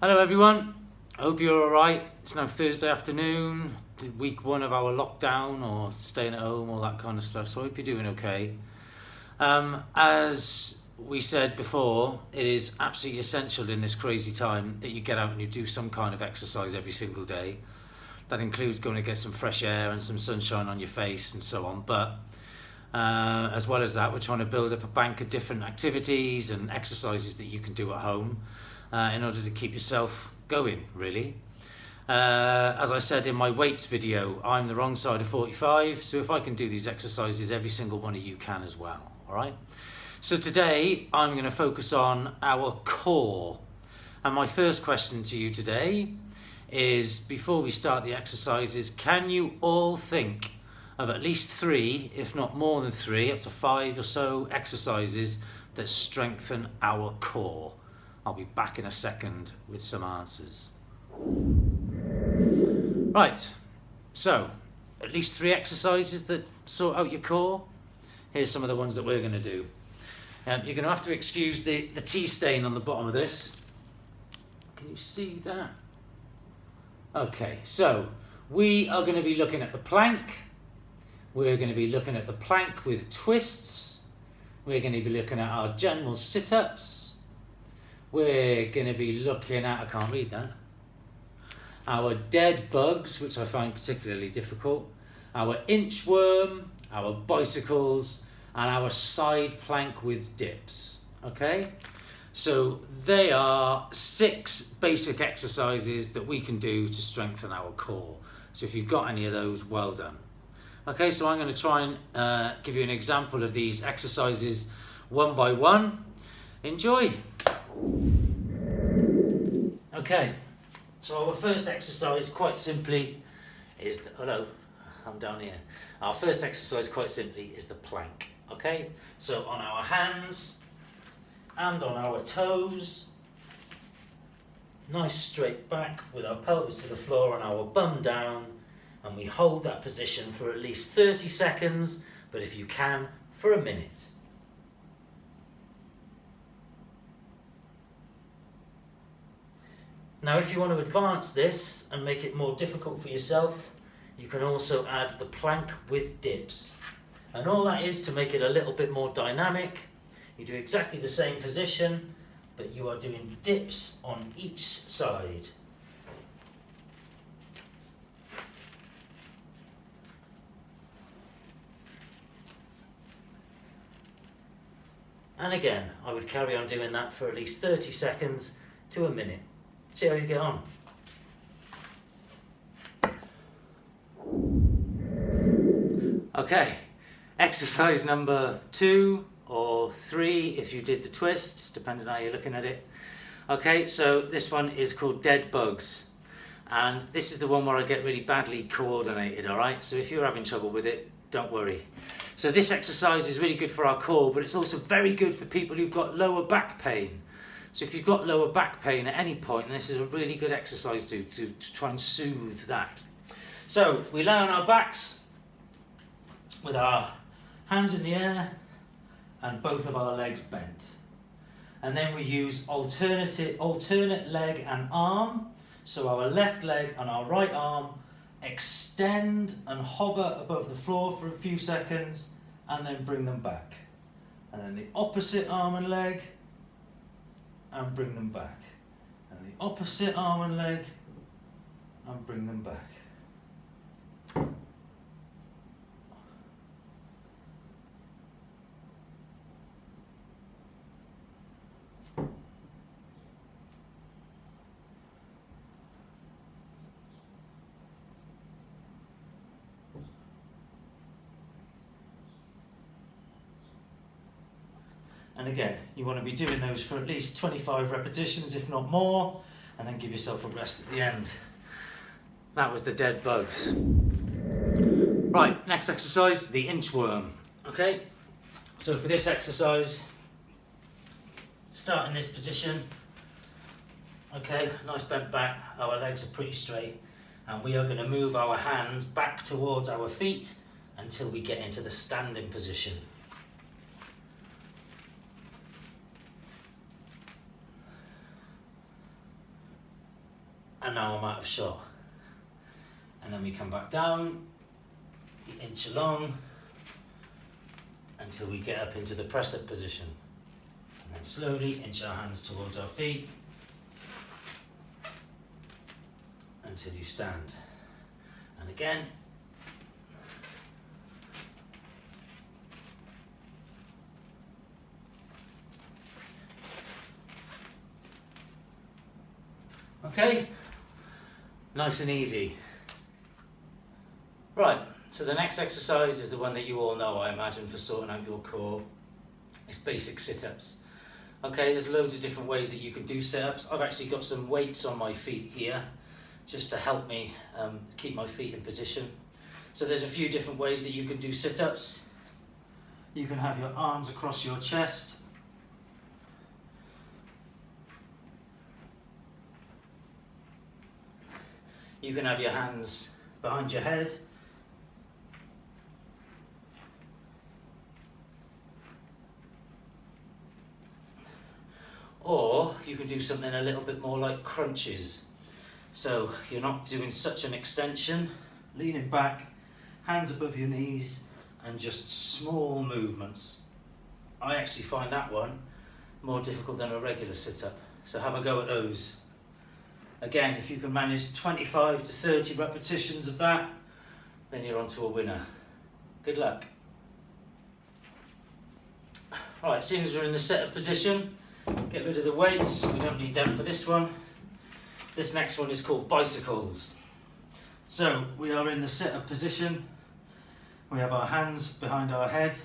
Hello everyone, I hope you're alright. It's now Thursday afternoon, week one of our lockdown or staying at home, all that kind of stuff, so I hope you're doing okay. As we said before, it is absolutely essential in this crazy time that you get out and you do some kind of exercise every single day. That includes going to get some fresh air and some sunshine on your face and so on, but as well as that, we're trying to build up a bank of different activities and exercises that you can do at home in order to keep yourself going, really. As I said in my weights video, I'm the wrong side of 45, so if I can do these exercises, every single one of you can as well, all right? So today, I'm going to focus on our core. And my first question to you today is, before we start the exercises, can you all think of at least 3, if not more than 3, up to 5 or so exercises that strengthen our core? I'll be back in a second with some answers. Right, so at least 3 exercises that sort out your core. Here's some of the ones that we're going to do. You're going to have to excuse the tea stain on the bottom of this. Can you see that? Okay, so we are going to be looking at the plank. We're going to be looking at the plank with twists. We're going to be looking at our general sit-ups. We're going to be looking at, I can't read that, our dead bugs, which I find particularly difficult, our inchworm, our bicycles, and our side plank with dips. Okay? So they are 6 basic exercises that we can do to strengthen our core. So if you've got any of those, well done. Okay, so I'm going to try and give you an example of these exercises one by one. Enjoy. Okay, so our first exercise, quite simply, is hello, I'm down here. Our first exercise, quite simply, is the plank. Okay, so on our hands and on our toes, nice straight back with our pelvis to the floor and our bum down, and we hold that position for at least 30 seconds, but if you can, for a minute. Now, if you want to advance this and make it more difficult for yourself, you can also add the plank with dips. And all that is to make it a little bit more dynamic. You do exactly the same position, but you are doing dips on each side. And again, I would carry on doing that for at least 30 seconds to a minute. See how you get on. Okay, exercise number 2 or 3 if you did the twists, depending on how you're looking at it. Okay, so this one is called dead bugs. And this is the one where I get really badly coordinated, alright? So if you're having trouble with it, don't worry. So this exercise is really good for our core, but it's also very good for people who've got lower back pain. So if you've got lower back pain at any point, this is a really good exercise to try and soothe that. So we lie on our backs with our hands in the air and both of our legs bent. And then we use alternate leg and arm. So our left leg and our right arm extend and hover above the floor for a few seconds and then bring them back. And then the opposite arm and leg and bring them back. And the opposite arm and leg and bring them back. And again, you want to be doing those for at least 25 repetitions, if not more, and then give yourself a rest at the end. That was the dead bugs. Right, next exercise, the inchworm. Okay, so for this exercise, start in this position. Okay, nice bent back, our legs are pretty straight, and we are going to move our hands back towards our feet until we get into the standing position. and now I'm out of shot. And then we come back down, we inch along until we get up into the press-up position. And then slowly inch our hands towards our feet until you stand. And again. Okay, nice and easy. Right, so the next exercise is the one that you all know, I imagine, for sorting out your core. It's basic sit-ups. Okay, there's loads of different ways that you can do sit-ups. I've actually got some weights on my feet here, just to help me keep my feet in position. So there's a few different ways that you can do sit-ups. You can have your arms across your chest. You can have your hands behind your head. Or you can do something a little bit more like crunches. So you're not doing such an extension, leaning back, hands above your knees, and just small movements. I actually find that one more difficult than a regular sit-up. So have a go at those. Again, if you can manage 25 to 30 repetitions of that, then you're on to a winner. Good luck. Right, seeing as we're in the sit-up position, get rid of the weights, we don't need them for this one. This next one is called bicycles. So we are in the sit-up position, we have our hands behind our head,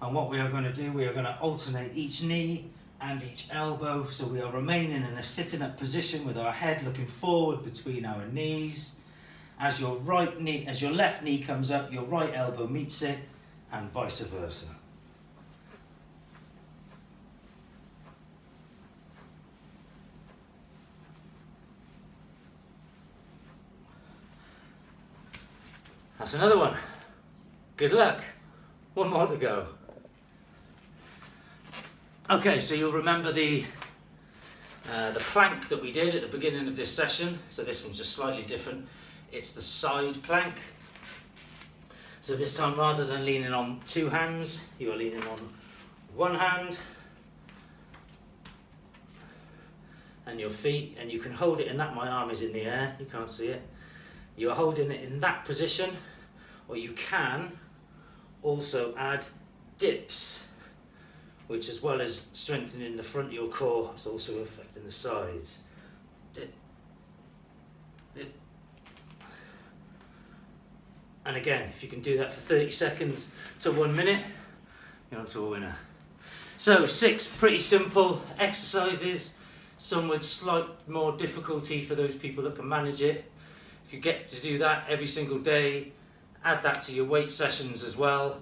and what we are going to do, we are going to alternate each knee and each elbow, so we are remaining in a sitting up position with our head looking forward between our knees. As your left knee comes up, your right elbow meets it, and vice versa. That's another one. Good luck. One more to go. Okay, so you'll remember the plank that we did at the beginning of this session. So this one's just slightly different. It's the side plank. So this time, rather than leaning on two hands, you are leaning on one hand and your feet, and you can hold it in that. My arm is in the air, you can't see it. You're holding it in that position, or you can also add dips, which, as well as strengthening the front of your core, is also affecting the sides. Dip, dip. And again, if you can do that for 30 seconds to 1 minute, you're on to a winner. So 6 pretty simple exercises, some with slight more difficulty for those people that can manage it. If you get to do that every single day, add that to your weight sessions as well,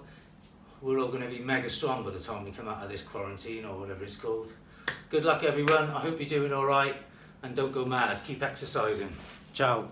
we're all going to be mega strong by the time we come out of this quarantine or whatever it's called. Good luck everyone, I hope you're doing alright, and don't go mad, keep exercising. Ciao.